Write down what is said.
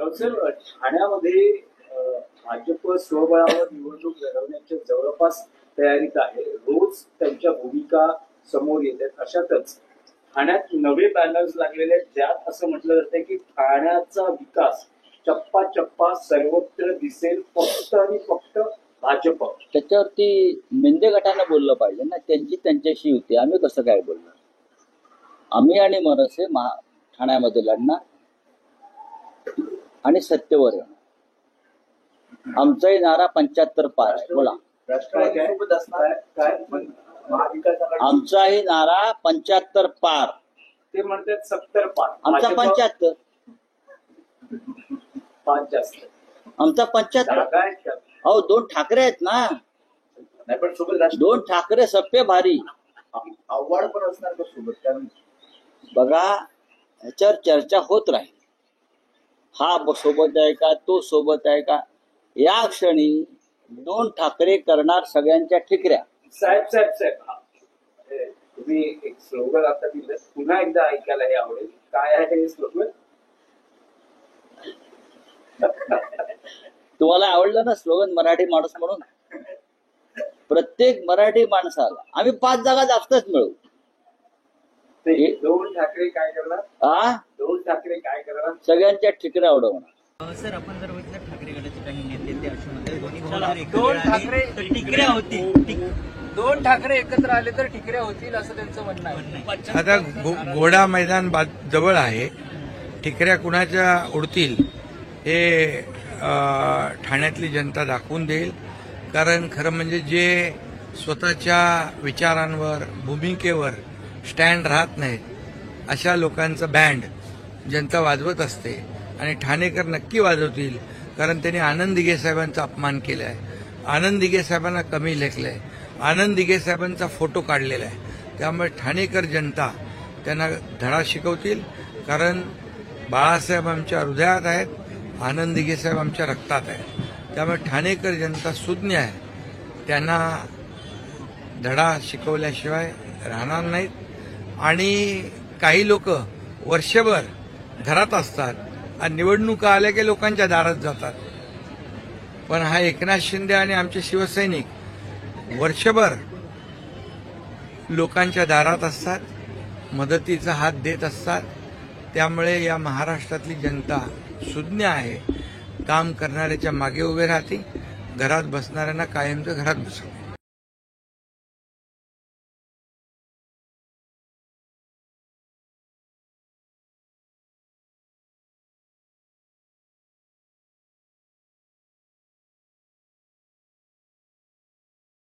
Sir, ठाण्यामध्ये भाजप स्वबळावर निवडणूक लढवण्याच्या जवळपास तयारीत आहे. रोज त्यांच्या भूमिका समोर येतात. अशातच ठाण्यात नवे बॅनर्स लागलेले आहेत, ज्यात असं म्हटलं जातं की ठाण्याचा विकास चप्पा चप्पा सर्वत्र दिसेल, फक्त आणि फक्त भाजप. त्याच्यावरती मेंदे गटानं बोललं पाहिजे ना, त्यांची त्यांच्याशी होती, आम्ही कसं काय बोलणार? आम्ही आणि मनसे ठाण्यामध्ये लढणार आणि सत्तेवर येणार. आमचाही नारा 75 पार आहे. बोला, राष्ट्रवादीसोबत असणार काय? महाविकास आघाडी आमचाही नारा 75 पार. ते म्हणतात 70 पार. आमचा 75, 5 जास्त. आमचा 75. अहो 2 ठाकरे आहेत ना, नाही पण सोबत 2 ठाकरे सप्पे भारी. आव्हाड पण असणार का सोबत? कारण बघा, ह्याच्यावर चर्चा होत राहील. हा सोबत आहे का, तो सोबत आहे का. या क्षणी 2 ठाकरे करणार सगळ्यांच्या ठिकऱ्या. साहेब साहेब साहेब, तुम्ही एक स्लोगन आता दिलं, पुन्हा एकदा ऐकायला हे आवडेल. काय आहे हे स्लोगन? तुम्हाला आवडलं ना स्लोगन, मराठी माणूस म्हणून? प्रत्येक मराठी माणसाला आम्ही 5 जागा जास्तच मिळवू. 2 ठाकरे काय करणार? 2 ठाकरे काय करणार? सगळ्यांच्या ठिकऱ्या उडवणार. सर, आपण जर बघितलं ठाकरे गटाचे काही नेते ते असे म्हणतात दोन ठाकरे टिकऱ्या होती. 2 ठाकरे एकत्र आले तर टिकऱ्या होतील असं त्यांचं म्हणणं आहे. आता घोडा मैदान जवळ आहे. टिकऱ्या कुणाच्या उडतील हे ठाण्यातली जनता दाखवून देईल. कारण खरं म्हणजे जे स्वतःच्या विचारांवर, भूमिकेवर स्टँड राहत नाहीत, अशा लोकांचं बँड जनता वाजवत असते. आणि ठाणेकर नक्की वाजवतील, कारण त्यांनी आनंद दिघे साहेबांचा अपमान केला आहे, आनंद दिघे साहेबांना कमी लेखलंय, आनंद दिघे साहेबांचा फोटो काढलेला आहे. त्यामुळे ठाणेकर जनता त्यांना धडा शिकवतील. कारण बाळासाहेब आमच्या हृदयात आहेत, आनंद दिघे साहेब आमच्या रक्तात आहेत. त्यामुळे ठाणेकर जनता सुज्ञ आहे, त्यांना धडा शिकवल्याशिवाय राहणार नाहीत. आणि काही लोक वर्षभर घरात असतात आणि निवडणुका आल्या की लोकांच्या दारात जातात. पण हा एकनाथ शिंदे आणि आमचे शिवसैनिक वर्षभर लोकांच्या दारात असतात, मदतीचा हात देत असतात. त्यामुळे या महाराष्ट्रातली जनता सुज्ञ आहे, काम करणाऱ्याच्या मागे उभे राहते, घरात बसणाऱ्यांना कायमचं घरात बसवते.